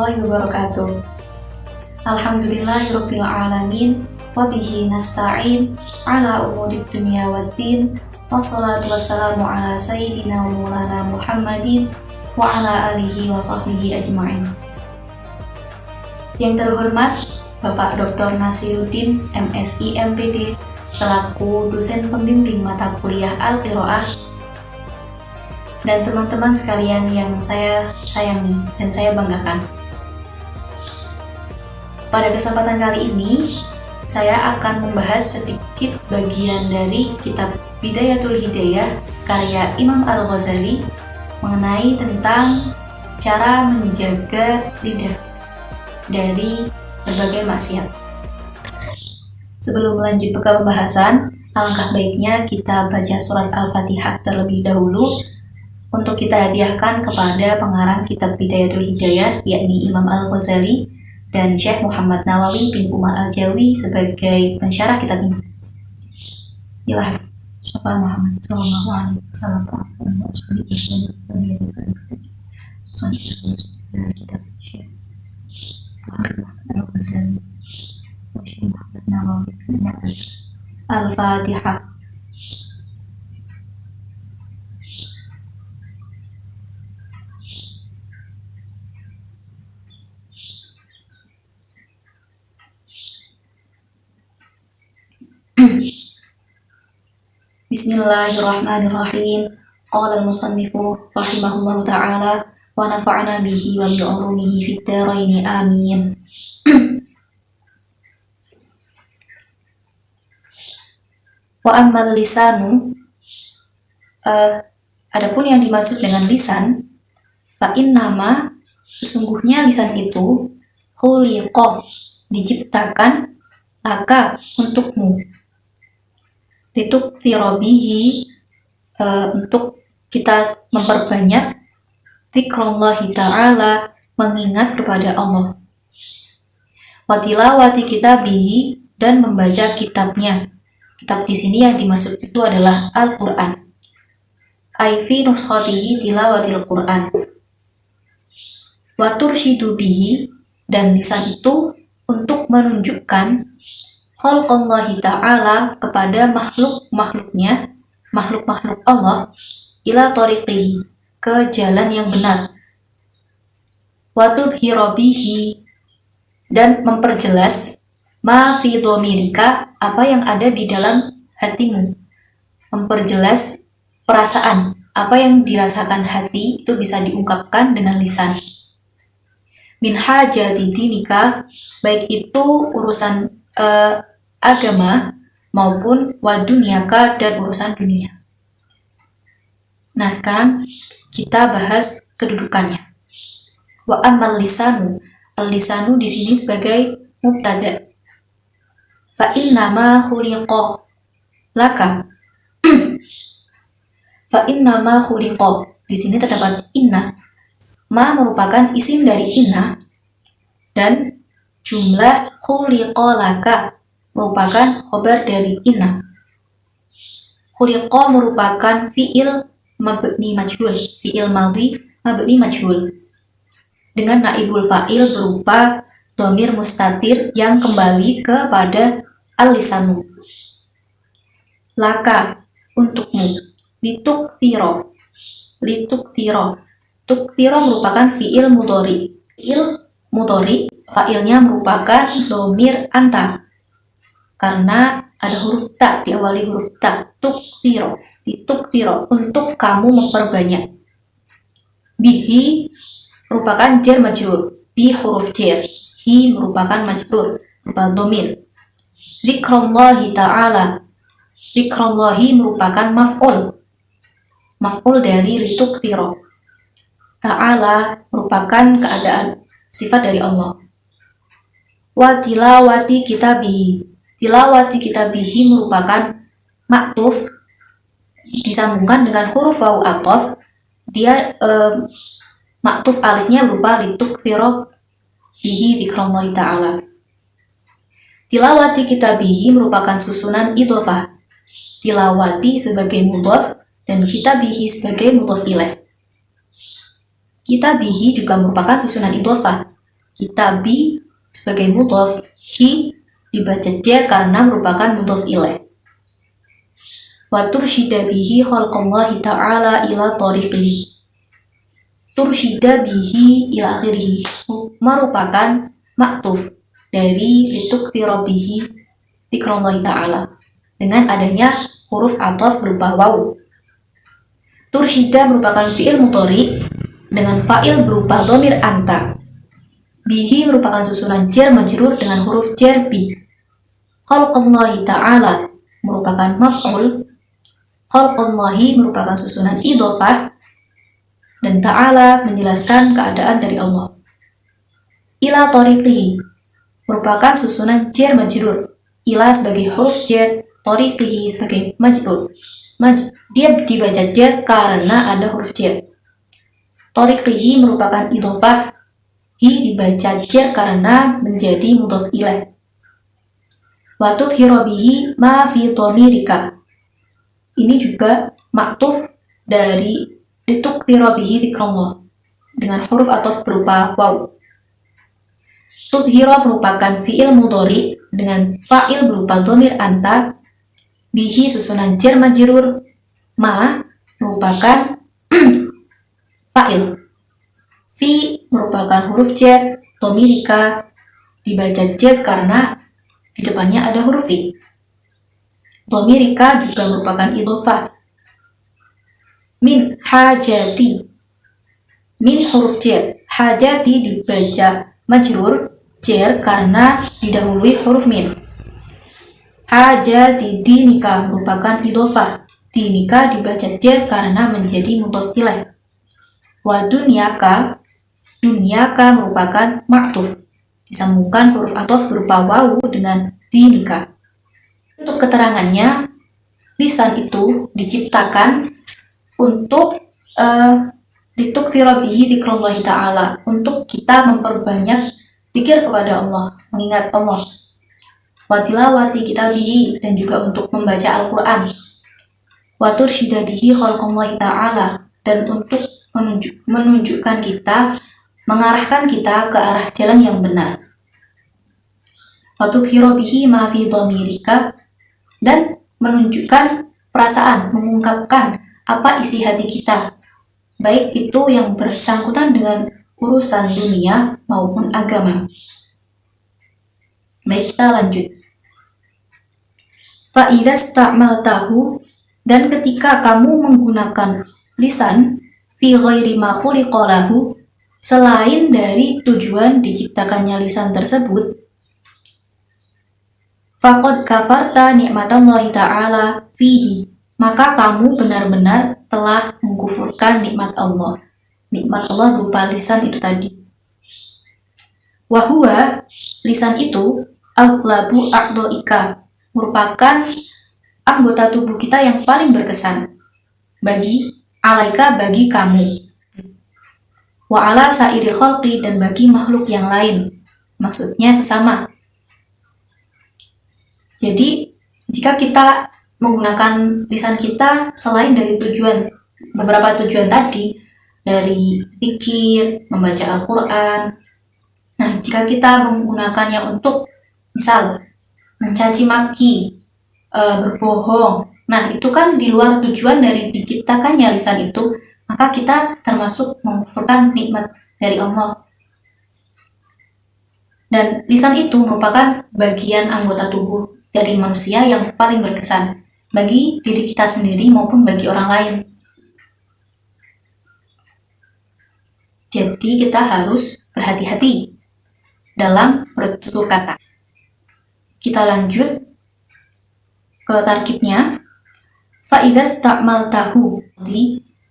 warahmatullahi wabarakatuh. Alhamdulillahirabbil alamin wa bihi nasta'in ala umuri dunya waddin. Wassalatu wassalamu ala sayyidina wa maulana Muhammadin wa ala alihi wa sahbihi ajma'in. Yang terhormat Bapak Dr. Nasiruddin MSI MPD selaku dosen pembimbing mata kuliah Al-Qiraah, dan teman-teman sekalian yang saya sayangi dan saya banggakan. Pada kesempatan kali ini, saya akan membahas sedikit bagian dari kitab Bidayatul Hidayah karya Imam Al-Ghazali mengenai tentang cara menjaga lidah dari berbagai maksiat. Sebelum lanjut ke pembahasan, alangkah baiknya kita baca surat Al-Fatihah terlebih dahulu untuk kita hadiahkan kepada pengarang kitab Bidayatul Hidayah, yakni Imam Al-Ghazali dan Syekh Muhammad Nawawi bin Umar Al-Jawi sebagai pensyarah kitab ini. Yalah, Mustafa Muhammad sallallahu alaihi wasallam kitab Syekh Al-Ghazali Syekh Muhammad Nawawi bin Al-Fatihah. Bismillahirrahmanirrahim. Qala al-musannifu rahimahullahu ta'ala wa nafa'na bihi wa bi'ulumihi fid dharain amin. Wa ammal lisanu, adapun yang dimaksud dengan lisan, fa innama, sesungguhnya lisan itu khuliqa, diciptakan, laka, untukmu, litukthira bihi, untuk kita memperbanyak dzikrallahi ta'ala, mengingat kepada Allah, wa tilawati kitabihi, dan membaca kitabnya. Kitab di sini yang dimaksud itu adalah Al-Qur'an. Ai fi nuskhatihi tilawatil Qur'an. Wa turshidu bihi, dan lisan itu untuk menunjukkan khalqallahi ta'ala kepada makhluk-makhluknya, makhluk-makhluk Allah, ila tariqihi, ke jalan yang benar. Wa tudhhira bihi, dan memperjelas ma fi dhamirika, apa yang ada di dalam hatimu. Memperjelas perasaan, apa yang dirasakan hati itu bisa diungkapkan dengan lisan. Min hajati dinika, baik itu urusan agama maupun wadunyaka, dan urusan dunia. Nah, sekarang kita bahas kedudukannya. Wa ammal lisanu, al-lisanu di sini sebagai mubtada. Fa innama khuliqa laka. Fa innama khuliqa, di sini terdapat inna. Ma merupakan isim dari inna, dan jumlah khuliqa laka merupakan khobar dari inna. Khuliqa merupakan fi'il mabni majhul, fi'il madhi mabni majhul, dengan naibul fa'il berupa dhamir mustatir yang kembali kepada al-lisanu. Laka, untukmu. Litukthiro, litukthiro. Tukthiro merupakan fi'il mudhari. Fi'il mudhari, fa'ilnya merupakan dhamir anta, karena ada huruf ta, diawali huruf ta. Tukthiro, litukthiro, untuk kamu memperbanyak. Bihi merupakan jar majrur, bi huruf jar. Hi merupakan majrur, berupa dhamir. Dzikrallahi ta'ala, dzikrallahi merupakan maf'ul dari litukthiro. Ta'ala merupakan keadaan sifat dari Allah. Wa tilawati kitabihi, tilawati kitabihi merupakan maktuf disambungkan dengan huruf wawu athof. Dia maktuf alifnya berupa litukthiro bihi dzikrallahi ta'ala. Tilawati kitabihi merupakan susunan idhofah. Tilawati sebagai mudhof dan kitabihi sebagai mudhof ilaih. Kitabihi juga merupakan susunan idhofah. Kita bi sebagai mudhof, hi dibaca jar karena merupakan mudhof ilaih. Wa tursyida bihi khalqallahi ta'ala ila tariqihi. Tursyida bihi ila akhirih merupakan maktuf dari litukthira bihi dzikrallahi ta'ala dengan adanya huruf ataf berupa waw. Tursyida merupakan fi'il mudhari dengan fa'il berupa dhamir anta. Bihi merupakan susunan jar majrur dengan huruf jar bi. Khalqallahi ta'ala merupakan maf'ul. Khalqallahi merupakan susunan idhofah dan ta'ala menjelaskan keadaan dari Allah. Ila tariqihi merupakan susunan jar majrur. Ila sebagai huruf jar, tariqihi sebagai majrur. Dia dibaca jar karena ada huruf jar. Tariqihi merupakan idhofah. Hi dibaca jar karena menjadi mudhof ilaih. Wa tudhhiru bihi ma fi dhamirika. Ini juga maktuf dari litukthira bihi dzikrallah dengan huruf ataf berupa waw. Tudhhiru merupakan fi'il mudhari dengan fa'il berupa dhamir anta. Bihi susunan jar majrur. Ma merupakan fa'il. Fi merupakan huruf jar. Dhamirika dibaca jar karena di depannya ada huruf fi. Dhamirika juga merupakan idhofah. Min hajati. Min huruf jar. Hajati dibaca majrur jar karena didahului huruf min. Hajati dinika merupakan idhofah. Dinika dibaca jar karena menjadi mudhof ilaih. Wa dunyaka. Dunyaka merupakan ma'tuf. Disambungkan huruf ataf berupa waw dengan dinika. Untuk keterangannya, lisan itu diciptakan untuk litukthira bihi dzikrallahi ta'ala, untuk kita memperbanyak zikir kepada Allah, mengingat Allah. Wa tilawati kitabihi, dan juga untuk membaca Al-Quran. Wa tursyida bihi khalqallahi ta'ala, dan untuk menunjukkan kita, mengarahkan kita ke arah jalan yang benar. Wa tudhhiru bihi ma fi dhamirika, dan menunjukkan perasaan, mengungkapkan apa isi hati kita, baik itu yang bersangkutan dengan urusan dunia maupun agama. Baik, kita lanjut. Fa idza sta'maltahu, dan ketika kamu menggunakan lisan fi ghairi ma khuliqa lahu, selain dari tujuan diciptakannya lisan tersebut, faqad kafarta ni'matallahi ta'ala fihi, maka kamu benar-benar telah mengkufurkan nikmat Allah. Nikmat Allah berupa lisan itu tadi. Wahuwa, lisan itu aghlabu a'dha'ika, merupakan anggota tubuh kita yang paling berkesan. Alaika bagi kamu. Wa ala sa'iril khalqi, dan bagi makhluk yang lain. Maksudnya sesama. Jadi, jika kita menggunakan lisan kita selain dari beberapa tujuan tadi, dari zikir, membaca Al-Quran. Nah, jika kita menggunakannya untuk, misal, mencaci maki, berbohong, nah itu kan di luar tujuan dari diciptakannya lisan itu, maka kita termasuk mengkufurkan nikmat dari Allah. Dan lisan itu merupakan bagian anggota tubuh dari manusia yang paling berkesan bagi diri kita sendiri maupun bagi orang lain. Jadi kita harus berhati-hati dalam bertutur kata. Kita lanjut ke tarkibnya. Fa idza sta'maltahu,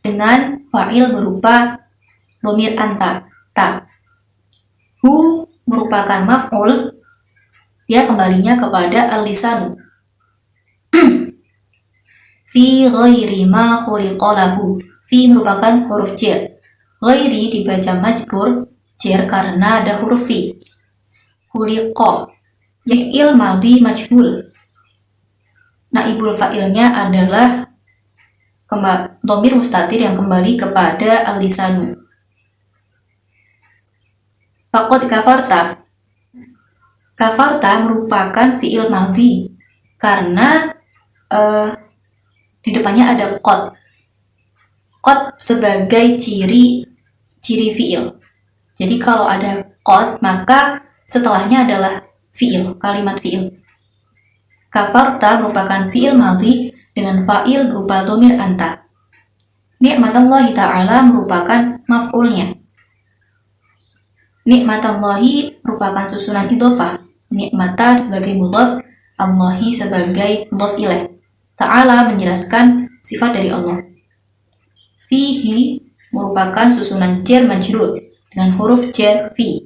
dengan fa'il berupa dhamir anta, ta. Hu merupakan maf'ul, dia kembalinya kepada al-lisanu. Fi ghairi ma khuliqa lahu, fi merupakan huruf jar. Ghairi dibaca majrur jar karena ada huruf fi. Khuliqa, fi'il madhi majhul. Naibul fa'ilnya adalah dhamir mustatir yang kembali kepada al-lisanu. Faqad kafarta. Kafarta merupakan fi'il madhi karena di depannya ada qad. Qad sebagai ciri fi'il. Jadi kalau ada qad maka setelahnya adalah fi'il, kalimat fi'il. Kafarta merupakan fi'il madhi dengan fa'il berupa dhamir anta. Ni'matallahi ta'ala merupakan maf'ulnya. Ni'matallahi merupakan susunan idhofah. Ni'mata sebagai mudhaf, Allahi sebagai mudhaf ilaih. Ta'ala menjelaskan sifat dari Allah. Fihi merupakan susunan jar majrur dengan huruf jar fi.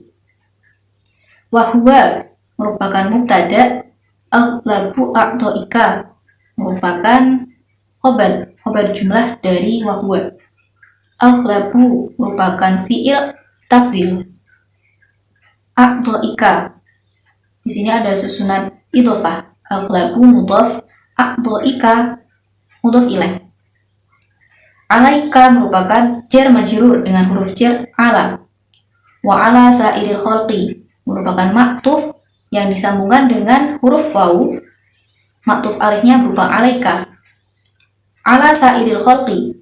Wahwa merupakan mubtada, aghlabu a'dha'ika merupakan khobar jumlah dari wahwa. Aghlabu merupakan fi'il tafdil. A'dha'ika di sini ada susunan idhofah. Aghlabu mudhaf, a'dha'ika mudhaf ilaih. Alaika merupakan jar majrur dengan huruf jar ala. Wa ala sa'iril khalqi merupakan maktuf yang disambungkan dengan huruf waw. Maktuf alihnya berupa alaika. Ala sa'iril khalqi.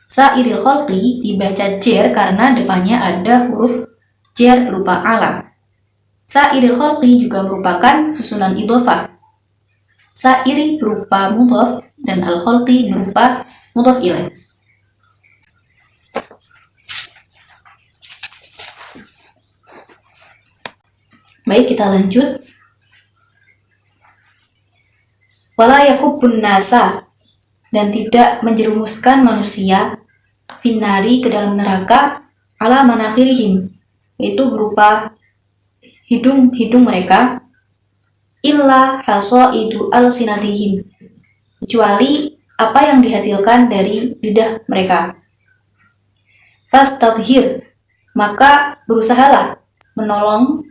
Sa'iril khalqi dibaca jar karena depannya ada huruf jar berupa ala. Sa'iril khalqi juga merupakan susunan idhofah. Sa'iri berupa mudhaf dan al-khalqi berupa mudhaf ilaih. Baik, kita lanjut. Wala yakubbun nasa, dan tidak menjerumuskan manusia finnari ke dalam neraka ala manakhirihim, yaitu berupa hidung mereka, illa hasaidu alsinatihim, kecuali apa yang dihasilkan dari lidah mereka. Fastadhir, maka berusahalah menolong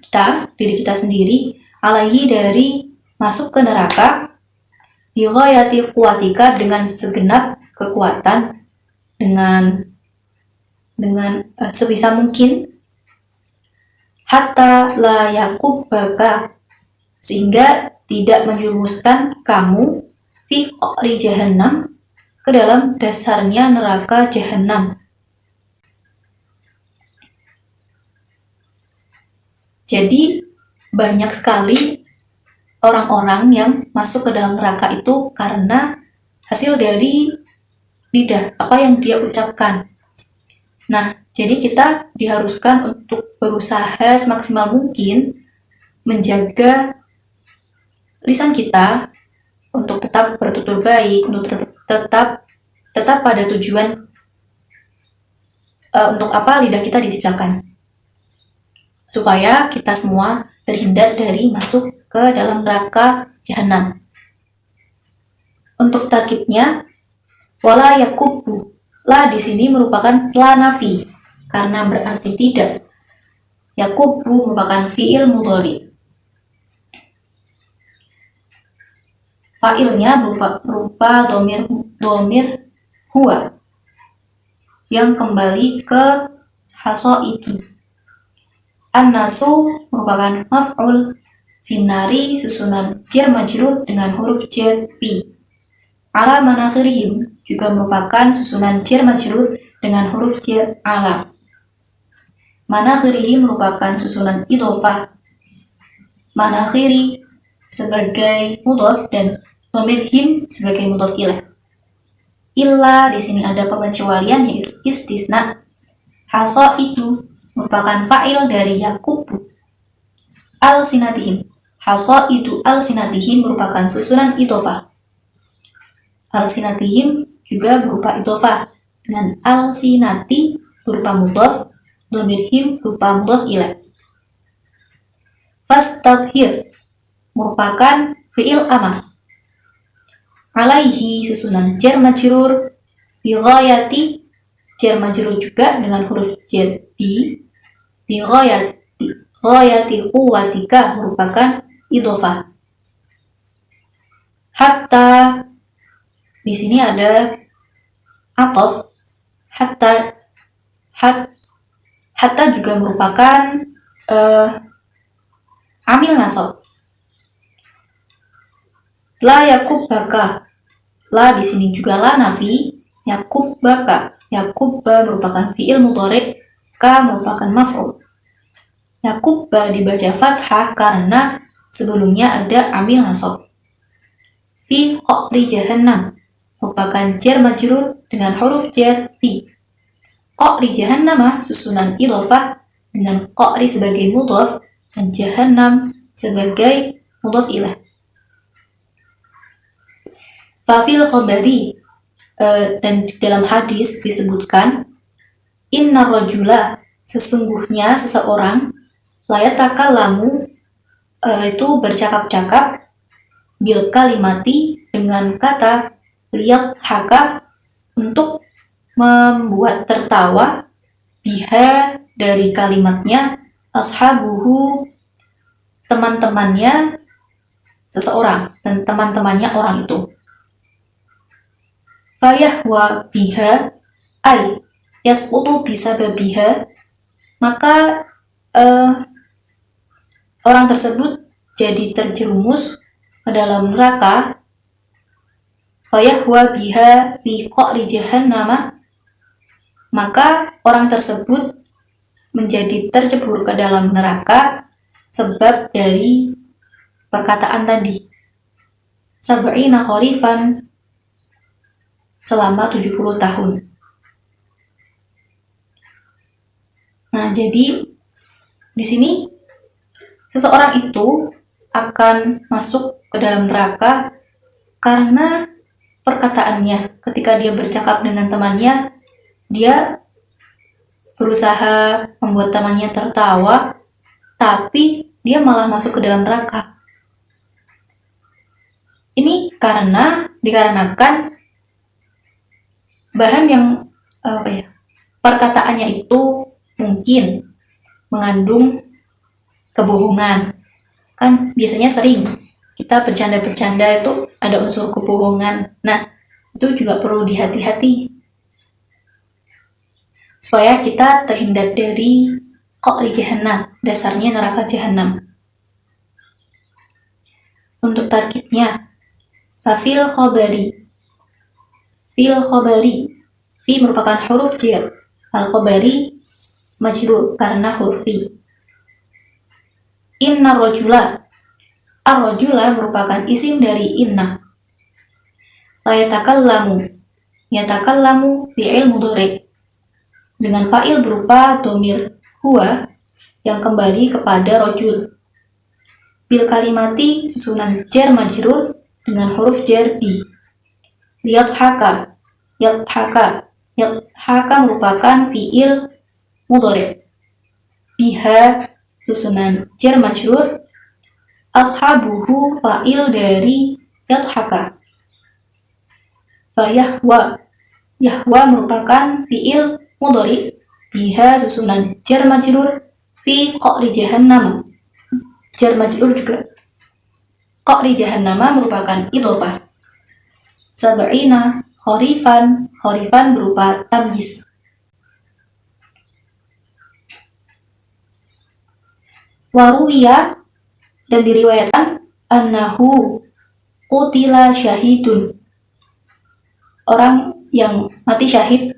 diri kita sendiri, alaihi dari masuk ke neraka, bighayati quwatika dengan segenap kekuatan, dengan sebisa mungkin, hatta la yakubbaka, sehingga tidak menjerumuskan kamu fi qa'ri jahannam, ke dalam dasarnya neraka jahannam. Jadi banyak sekali orang-orang yang masuk ke dalam neraka itu karena hasil dari lidah, apa yang dia ucapkan. Nah, jadi kita diharuskan untuk berusaha semaksimal mungkin menjaga lisan kita untuk tetap bertutur baik, untuk tetap pada tujuan untuk apa lidah kita diciptakan, supaya kita semua terhindar dari masuk ke dalam neraka jahanam. Untuk tarkibnya, wala yakubbu, la di sini merupakan la nafi karena berarti tidak. Yakubbu merupakan fi'il mudhari. Fa'ilnya berupa dhamir huwa yang kembali ke hasaidu. An-nasu merupakan maf'ul, finnari susunan jar majrur dengan huruf jar fi. Ala manakhirihim juga merupakan susunan jar majrur dengan huruf jar ala. Manakhirihim merupakan susunan idhofah. Manakhiri sebagai mudhaf dan dhamir him sebagai mudhaf ilaih. Illa di sini ada pengecualian yaitu istisna. Hasaidu merupakan fa'il dari yakubu. Al-sinatihim, hasaidu al-sinatihim merupakan susunan idhofah. Al-sinatihim juga berupa idhofah dengan al-sinati berupa mudhaf, dhamir him berupa mudhaf ilaih. Fastadhir merupakan fi'il amar. Alaihi susunan jar majrur, bighayati jar majrur juga dengan huruf jar bighayati quwwatika merupakan idhofah. Hatta di sini ada ataf. Hatta juga merupakan eh, amil nasab. La yakubbaka. La di sini juga la nafi. Yakubbaka. Yakubba merupakan fi'il mudhari', ka merupakan maf'ul. Yakubba dibaca fathah karena sebelumnya ada amil nasab. Fi qa'ri jahannam merupakan jar majrur dengan huruf jar fi. Qa'ri jahannam susunan idhofah dengan qa'ri sebagai mudhaf dan jahannam sebagai mudhaf ilah. Fafil khabari, dan dalam hadis disebutkan inna rajula, sesungguhnya seseorang layatakallamu, itu bercakap-cakap bil kalimati, dengan kata liat haka, untuk membuat tertawa, biha dari kalimatnya, ashabuhu teman-temannya seseorang dan teman-temannya orang itu. Fayahwa biha ay yasqutu bisababiha, maka orang tersebut jadi terjerumus ke dalam neraka. Fayahwa biha fi qa'ri jahannam, maka orang tersebut menjadi tercebur ke dalam neraka sebab dari perkataan tadi. Sab'ina kharifan, selama 70 tahun. Nah, jadi di sini seseorang itu akan masuk ke dalam neraka karena perkataannya. Ketika dia bercakap dengan temannya, dia berusaha membuat temannya tertawa, tapi dia malah masuk ke dalam neraka. Ini dikarenakan bahan yang perkataannya itu mungkin mengandung kebohongan. Kan biasanya sering kita bercanda-bercanda itu ada unsur kebohongan. Nah, itu juga perlu dihati-hati supaya kita terhindar dari qa'ri jahannam, dasarnya neraka jahannam. Untuk tarkibnya, fafil khabari. Fil khabari, fi merupakan huruf jar, al khabari majrur karena huruf fi. Inna rajula, ar-rajula merupakan isim dari inna. La yatakallamu fi'il mudhari, dengan fa'il berupa domir huwa yang kembali kepada rajul. Bil kalimati susunan jar majrur dengan huruf jar bi. Yadhaka merupakan fi'il mudhari'. Biha susunan jar majrur. Ashabuhu fa'il dari yadhaka. Yahwa merupakan fi'il mudhari'. Biha susunan jar majrur fi qa'ri jahannam. Jar majrur juga. Qa'ri jahannam merupakan idhofah. Sab'ina kharifan berupa tamyiz. Waruwiya, dan diriwayatkan annahu qutila syahidun, orang yang mati syahid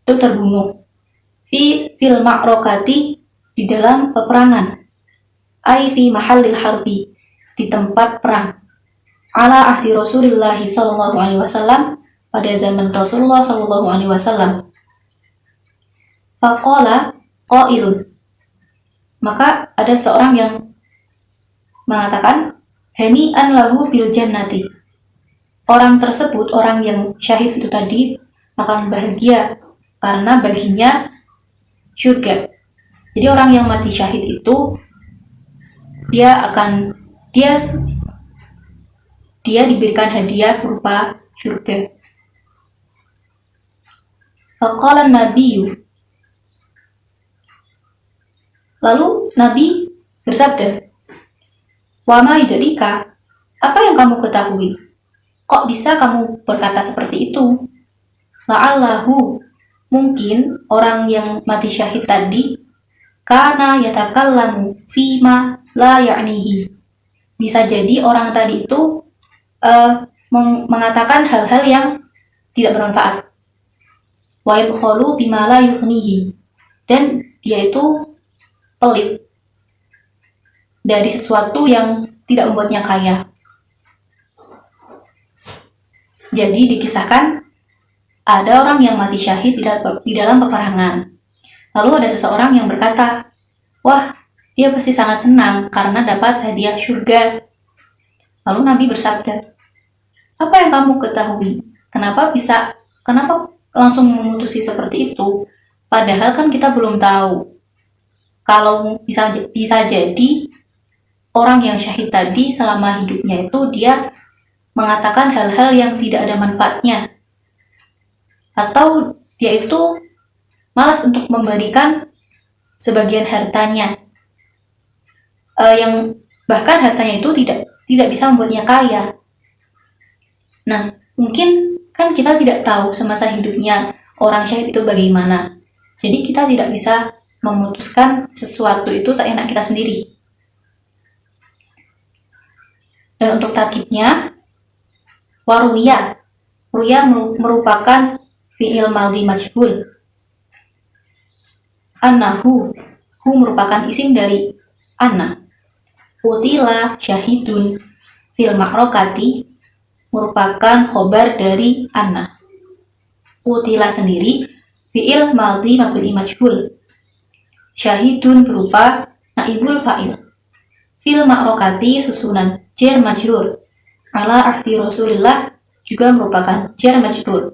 itu terbunuh. Fil ma'rokati, di dalam peperangan. Ai fi mahallil harbi, di tempat perang. Ala ahdi Rasulullah sallallahu alaihi wasallam, pada zaman Rasulullah sallallahu alaihi wasallam. Faqala qailun, maka ada seorang yang mengatakan hani'an lahu bil jannati, orang tersebut, orang yang syahid itu tadi, akan bahagia karena baginya surga. Jadi orang yang mati syahid itu dia diberikan hadiah berupa surga. Faqala nabiyyu, lalu Nabi bersabda, wa ma yudrika, apa yang kamu ketahui? Kok bisa kamu berkata seperti itu? La'allahu, mungkin orang yang mati syahid tadi kana yatakallamu fima la ya'nihi. Bisa jadi orang tadi itu mengatakan hal-hal yang tidak bermanfaat. Wa yabkhalu bima la yughnihi. Dan dia itu pelit dari sesuatu yang tidak membuatnya kaya. Jadi dikisahkan ada orang yang mati syahid di dalam peperangan. Lalu ada seseorang yang berkata, wah, dia pasti sangat senang karena dapat hadiah surga. Lalu Nabi bersabda, apa yang kamu ketahui? Kenapa langsung memutusi seperti itu? Padahal kan kita belum tahu. Kalau bisa jadi orang yang syahid tadi selama hidupnya itu dia mengatakan hal-hal yang tidak ada manfaatnya. Atau dia itu malas untuk memberikan sebagian hartanya. Yang bahkan hartanya itu tidak bisa membuatnya kaya. Nah, mungkin kan kita tidak tahu semasa hidupnya orang syahid itu bagaimana. Jadi kita tidak bisa memutuskan sesuatu itu seenak kita sendiri. Dan untuk tarkibnya, waruya merupakan fi'il madhi majhul. Annahu merupakan isim dari anna. Qutila syahidun fil ma'rakati merupakan khobar dari anna. Qutila sendiri fi'il madhi mabni majhul. Syahidun berupa naibul fa'il. Fil ma'rakati susunan jar majrur. Ala ahdi Rasulillah juga merupakan jar majrur.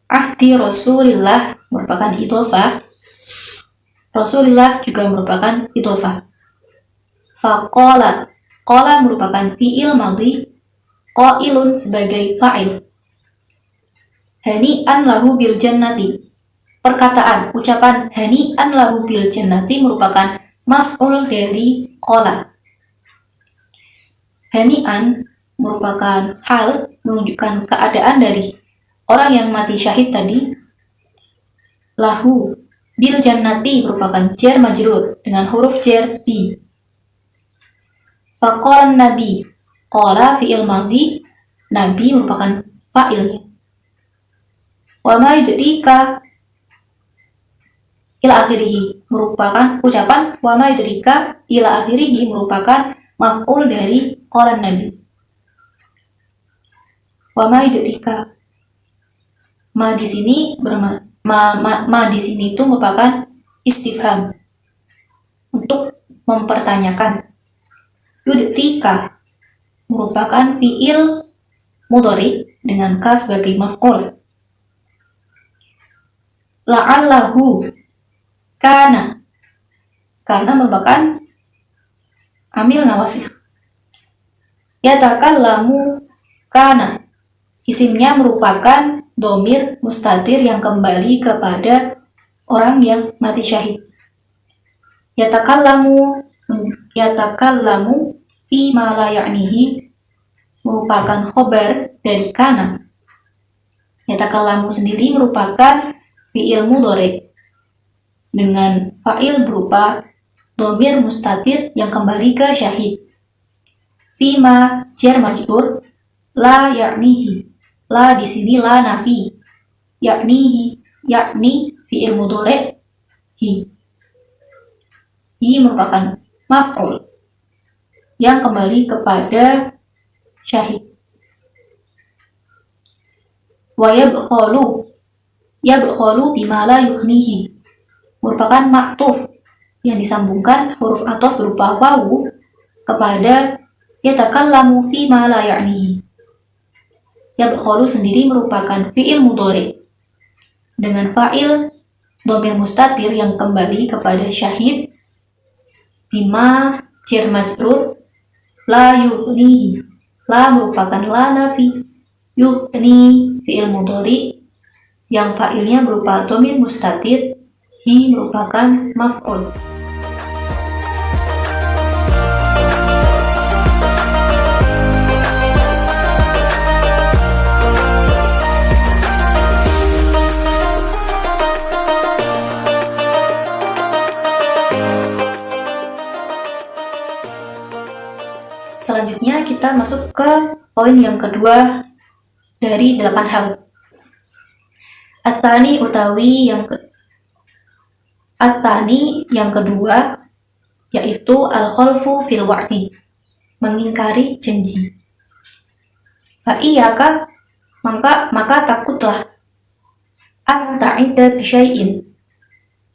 Ahdi Rasulillah merupakan idhofah. Rasulillah juga merupakan idhofah. Faqala, qala merupakan fi'il madhi, qailun sebagai fa'il. Hani'an lahu bil jannati. Perkataan, ucapan hani'an lahu bil jannati merupakan maf'ul dari qala. Hani'an merupakan hal menunjukkan keadaan dari orang yang mati syahid tadi. Lahu bil jannati merupakan jar majrur dengan huruf jar bi. Faqala nabi, qala fi'il madhi, nabi merupakan fa'ilnya. Wa ma yudrika ila akhirih merupakan ucapan wa ma yudrika ila akhirih merupakan maf'ul dari qala nabi. Wa ma yudrika, ma di sini di sini itu merupakan istifham untuk mempertanyakan. Yudrika merupakan fi'il mudhari dengan ka sebagai maf'ul. La'allahu kana, karena merupakan amil nawasih. Yatakallamu kana, isimnya merupakan domir mustatir yang kembali kepada orang yang mati syahid. Yatakallamu fi ma la ya'nihi merupakan khobar dari kana. Yatakallamu sendiri merupakan fi'il mudhari dengan fa'il berupa domir mustatir yang kembali ke syahid. Fima jar majrur, la ya'nihi. La di sini la nafi. Ya'nihi, yakni fi'il mudhari hi. Hi merupakan maf'ul yang kembali kepada syahid. Wa yabkhalu bima la yughnihi merupakan maktuf yang disambungkan huruf ataf berupa wawu kepada yatakallamu fi ma la ya'nihi. Yabkhalu sendiri merupakan fi'il mudhari dengan fa'il dhamir mustatir yang kembali kepada syahid. Bima jar majrur, la yughnihi. La merupakan la nafi, yughni fi'il mudhari yang fa'ilnya berupa dhamir mustatir, hi merupakan maf'ul. Selanjutnya kita masuk ke poin yang kedua dari 8 hal. At-tani yang kedua yaitu al-khalfu fil wa'di, mengingkari janji. Fa'iyaka, maka takutlah an ta'ida bisyai'in,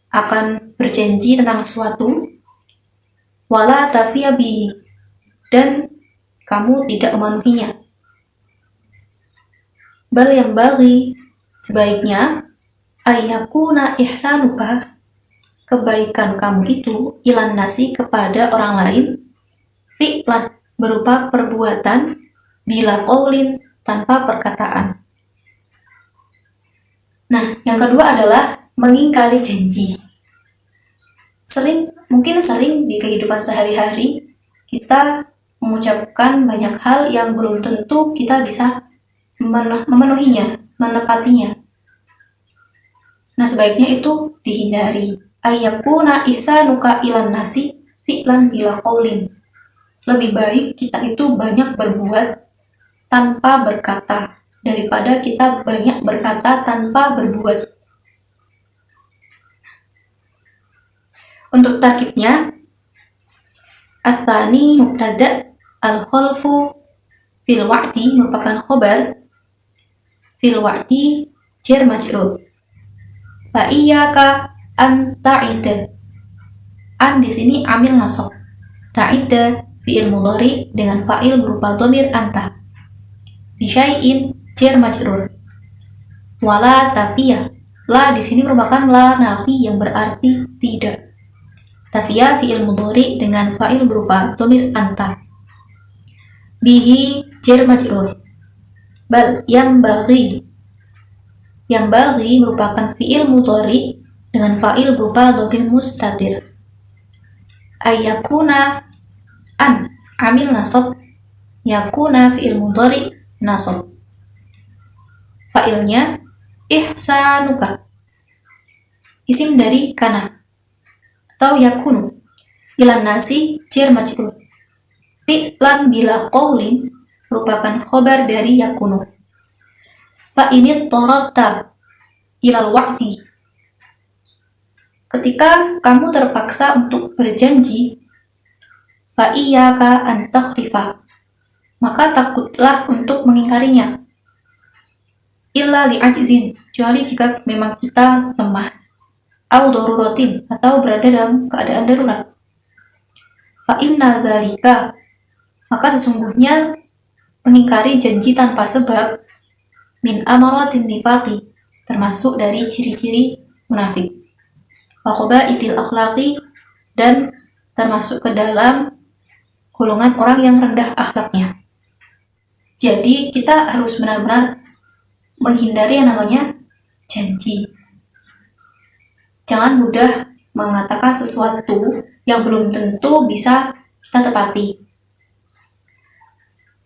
akan berjanji tentang sesuatu, wala tafiya bihi, dan kamu tidak memenuhinya. Bal yang bagi, sebaiknya ayyakuna ihsanuka, kebaikan kamu itu ilan nasi, kepada orang lain, fi'lan, berupa perbuatan, bila qaulin, tanpa perkataan. Nah, yang kedua adalah mengingkari janji. Mungkin sering di kehidupan sehari-hari kita mengucapkan banyak hal yang belum tentu kita bisa memenuhinya, menepatinya. Nah, sebaiknya itu dihindari. Ayyakuna ihsanuka ilan nasi fi'lan bila qaulin. Lebih baik kita itu banyak berbuat tanpa berkata daripada kita banyak berkata tanpa berbuat. Untuk tarkibnya, Ats-tsani mubtada, al-khalfu fil wa'di merupakan khobar, fil wa'di jar majrur. Fa iyyaka an ta'ida. An di sini amil nasab. Ta'ida fi'il mudhari dengan fa'il berupa dhamir anta. Bisyai'in jar majrur. Wala tafiyah. La di sini merupakan la nafi yang berarti tidak. Tafiyah fi'il mudhari dengan fa'il berupa dhamir anta. Bihi jar majrur. Bal yang bagi. Yang bagi merupakan fi'il mudhari dengan fa'il berupa dhamir mustatir. Ayyakuna an amil nasab, yakuna fi'il mudhari nasab. Fa'ilnya ihsanuka, isim dari kana atau yakunu. Ilan nasi jar majrur. Fi'lan bila qaulin merupakan khobar dari yakunu. Fa'init torata ilal wa'di. Ketika kamu terpaksa untuk berjanji, fa'iyyaka an takhrifa, maka takutlah untuk mengingkarinya. Illa li'ajzin, kecuali jika memang kita lemah, au daruratin, atau berada dalam keadaan darurat. Fa'inna dzalika, maka sesungguhnya mengingkari janji tanpa sebab, min amaratin nifaqi, termasuk dari ciri-ciri munafik. Wa khabaitil akhlaqi, dan termasuk ke dalam golongan orang yang rendah akhlaknya. Jadi kita harus benar-benar menghindari yang namanya janji. Jangan mudah mengatakan sesuatu yang belum tentu bisa kita tepati.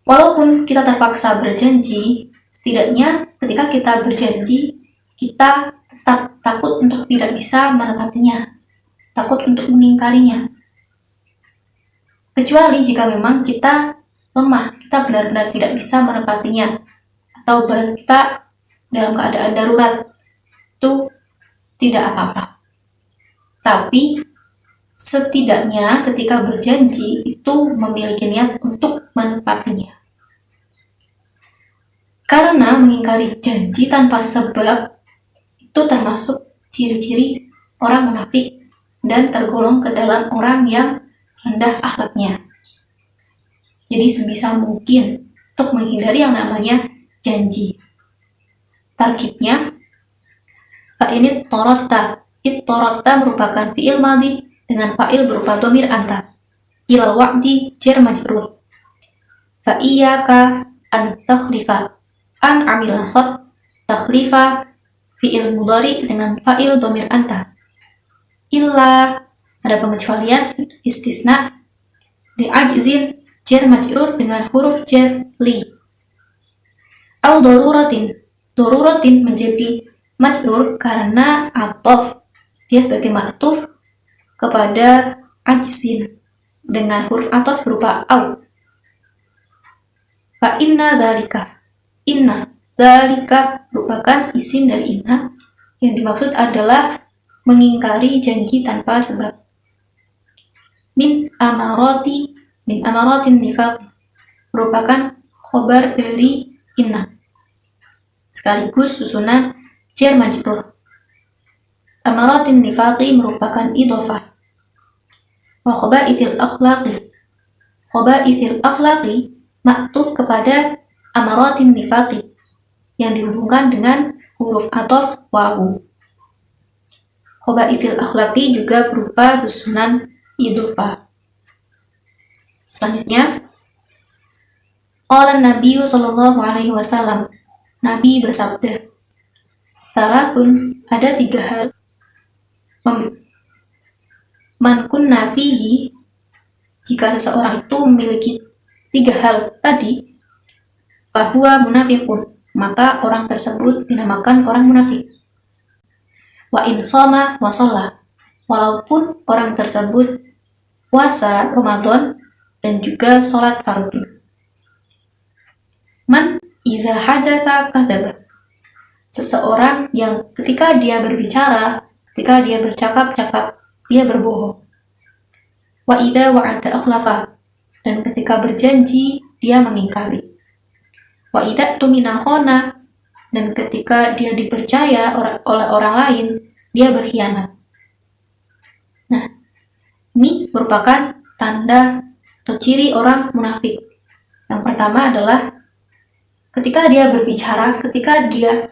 Walaupun kita terpaksa berjanji, setidaknya ketika kita berjanji, kita tetap takut untuk tidak bisa menepatinya, takut untuk mengingkarinya. Kecuali jika memang kita lemah, kita benar-benar tidak bisa menepatinya, atau kita dalam keadaan darurat, itu tidak apa-apa. Tapi setidaknya ketika berjanji itu memiliki niat untuk menepatinya. Karena mengingkari janji tanpa sebab itu termasuk ciri-ciri orang munafik dan tergolong ke dalam orang yang rendah akhlaknya. Jadi sebisa mungkin untuk menghindari yang namanya janji. Tarkibnya, fa'init tororta. It-tororta merupakan fi'il madhi dengan fa'il berupa dhamir anta. Ilal wa'di jar majrur. Fa'iyyaka an takhlifa. An amil nasab, takhlifa fi'il mudhari dengan fa'il dhamir anta. Illa, ada pengecualian, istisna, li'ajzin jar majrur dengan huruf jar li. Au daruratin. Daruratin menjadi majrur karena atof, dia sebagai ma'tuf kepada ajzin dengan huruf atof berupa au. Fa inna dzalika. Inna dzalika merupakan isim dari inna. Yang dimaksud adalah mengingkari janji tanpa sebab. Min amaratin nifaq merupakan khobar dari inna sekaligus susunan jar majrur. Amaratin nifaqi merupakan idhofah. Wa khaba'ithil akhlaqi maktuf kepada amaratin nifaqi yang dihubungkan dengan huruf ataf wawu. Khaba'ithil akhlaqi juga berupa susunan idhofah. Selanjutnya, qala Nabi sallallahu alaihi wasallam, Nabi bersabda, Talatun, ada 3 hal. Man kunna fihi, jika seseorang itu memiliki 3 hal tadi, fahuwa munafiqun, maka orang tersebut dinamakan orang munafik. Wa in shoma wa shalla, walaupun orang tersebut puasa Ramadan dan juga sholat fardu. Man idza hadatsa kadzaba, seseorang yang ketika dia berbicara, ketika dia bercakap-cakap, dia berbohong. Wa idza wa'ada akhlafa, dan ketika berjanji dia mengingkari. Wa idza tumina khana, dan ketika dia dipercaya oleh orang lain, dia berkhianat. Nah, ini merupakan tanda atau ciri orang munafik. Yang pertama adalah ketika dia berbicara, ketika dia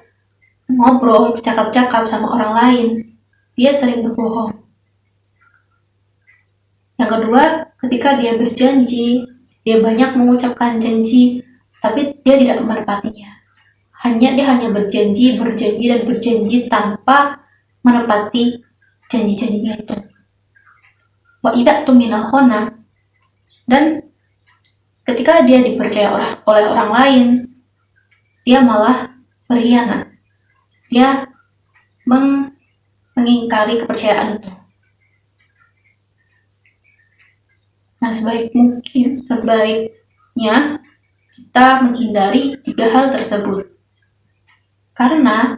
ngobrol, cakap-cakap sama orang lain, dia sering berbohong. Yang kedua, ketika dia berjanji, dia banyak mengucapkan janji, tapi dia tidak menepatinya. Dia hanya berjanji dan berjanji tanpa menepati janji-janjinya itu. Wa idza tumina khana, dan ketika dia dipercaya oleh orang lain, dia malah berkhianat. Dia mengingkari kepercayaan itu. Nah, sebaiknya kita menghindari 3 hal tersebut. Karena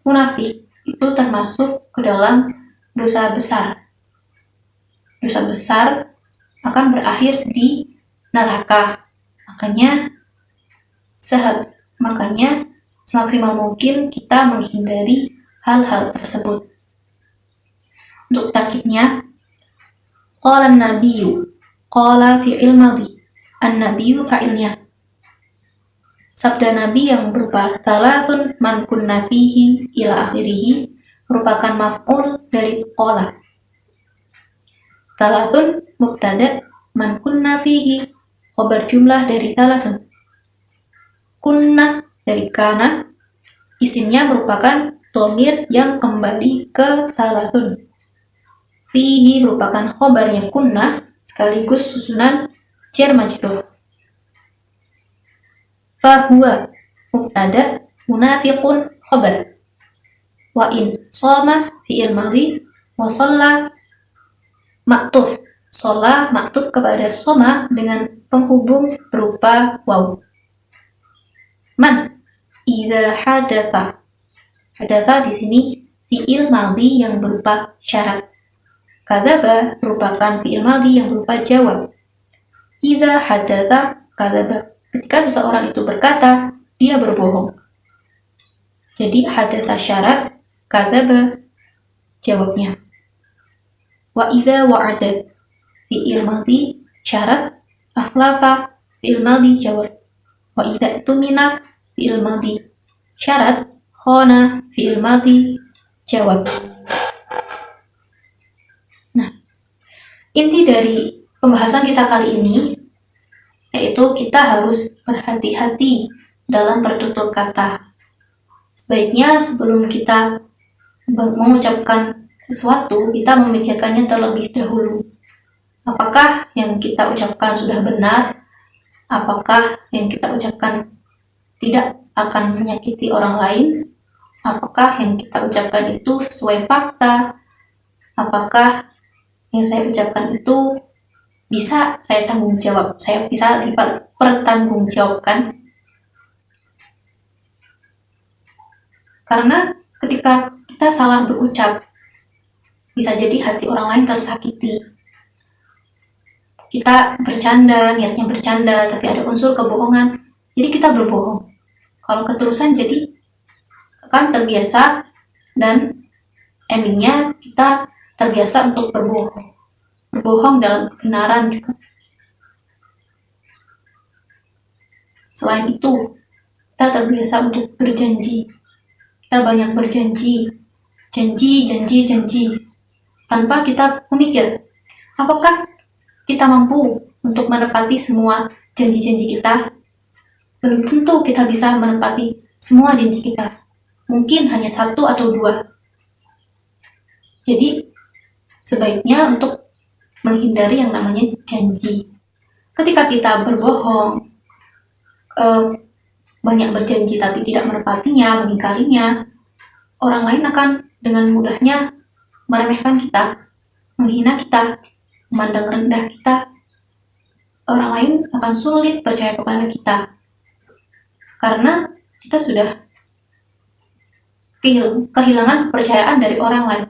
munafik itu termasuk ke dalam dosa besar. Dosa besar akan berakhir di neraka. Makanya semaksimal mungkin kita menghindari hal-hal tersebut. Untuk takkidnya, qala an-nabiyyu, qala fi'il madhi, an-nabiyyu fa'ilnya. Sabda Nabi yang berupa talatun man kunna fihi ila akhirih merupakan maf'ul dari qala. Talatun mubtada, man kunna fihi khabar jumlah dari talatun. Kunna dari kana, isimnya merupakan dhamir yang kembali ke talatun. Fihi merupakan khabarnya kunna sekaligus susunan jar majrur. Fahuwa mubtada, munafiqun khabar. Wa in shoma fi'il madhi, wa shalla maktuf. Shalla maktuf kepada shoma dengan penghubung berupa waw. Man idza hadatsa, hadatsa di sini fi'il madhi yang berupa syarat. Kadzaba merupakan fi'il madhi yang berupa jawab. Idza hadatsa kadzaba, ketika seseorang itu berkata, dia berbohong. Jadi hadatsa syarat, kadzaba jawabnya. Wa idza wa'ada fi'il madhi syarat, akhlafa fi'il madhi jawab. Wa idza tumina fi'il madhi syarat, khana fi'il madhi jawab. Nah, inti dari pembahasan kita kali ini yaitu kita harus berhati-hati dalam bertutur kata. Sebaiknya sebelum kita mengucapkan sesuatu, kita memikirkannya terlebih dahulu. Apakah yang kita ucapkan sudah benar? Apakah yang kita ucapkan tidak akan menyakiti orang lain? Apakah yang kita ucapkan itu sesuai fakta? Apakah yang saya ucapkan itu bisa saya tanggung jawab, saya bisa dipertanggungjawabkan. Karena ketika kita salah berucap, bisa jadi hati orang lain tersakiti. Kita bercanda, niatnya bercanda, tapi ada unsur kebohongan, jadi kita berbohong. Kalau keterusan jadi akan terbiasa, dan endingnya kita terbiasa untuk berbohong dalam kebenaran juga. Selain itu, kita terbiasa untuk berjanji. Kita banyak berjanji, janji, tanpa kita memikir, apakah kita mampu untuk menepati semua janji-janji kita? Belum tentu kita bisa menepati semua janji kita. Mungkin hanya 1 atau 2. Jadi, sebaiknya untuk menghindari yang namanya janji. Ketika kita berbohong, banyak berjanji tapi tidak menepatinya, mengingkarinya, orang lain akan dengan mudahnya meremehkan kita, menghina kita, memandang rendah kita. Orang lain akan sulit percaya kepada kita karena kita sudah kehilangan kepercayaan dari orang lain.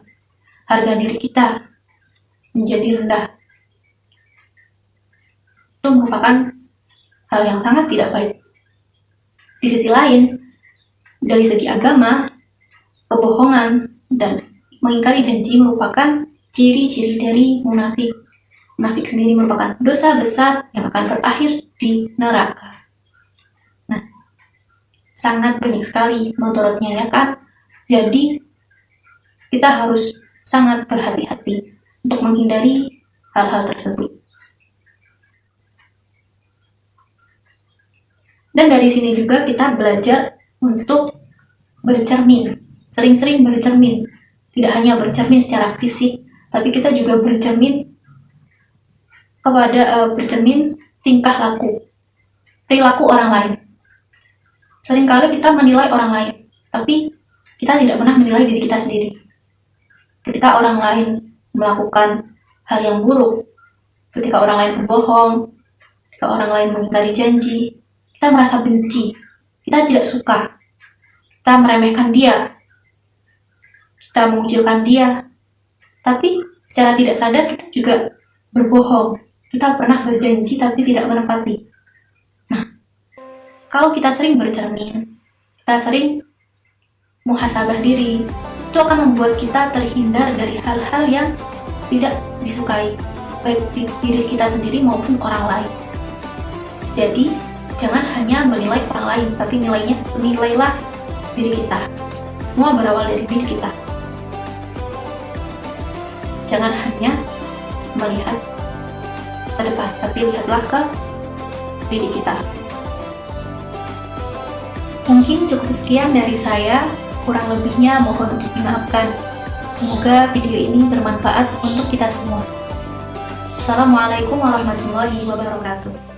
Harga diri kita menjadi rendah. Itu merupakan hal yang sangat tidak baik. Di sisi lain, dari segi agama, kebohongan dan mengingkari janji merupakan ciri-ciri dari munafik. Munafik sendiri merupakan dosa besar yang akan berakhir di neraka. Nah, sangat banyak sekali mudaratnya, ya kan? Jadi, kita harus sangat berhati-hati untuk menghindari hal-hal tersebut. Dan dari sini juga kita belajar untuk bercermin, sering-sering bercermin. Tidak hanya bercermin secara fisik, tapi kita juga bercermin bercermin tingkah laku, perilaku orang lain. Seringkali kita menilai orang lain, tapi kita tidak pernah menilai diri kita sendiri. Ketika orang lain melakukan hal yang buruk, ketika orang lain berbohong, ketika orang lain mengingkari janji, kita merasa benci, kita tidak suka, kita meremehkan dia, kita mengucilkan dia. Tapi secara tidak sadar kita juga berbohong, kita pernah berjanji tapi tidak menepati. Nah, kalau kita sering bercermin, kita sering muhasabah diri, itu akan membuat kita terhindar dari hal-hal yang tidak disukai, baik diri kita sendiri maupun orang lain. Jadi, jangan hanya menilai orang lain, tapi nilailah diri kita. Semua berawal dari diri kita. Jangan hanya melihat ke depan, tapi lihatlah ke diri kita. Mungkin cukup sekian dari saya. Kurang lebihnya mohon untuk dimaafkan. Semoga video ini bermanfaat untuk kita semua. Assalamualaikum warahmatullahi wabarakatuh.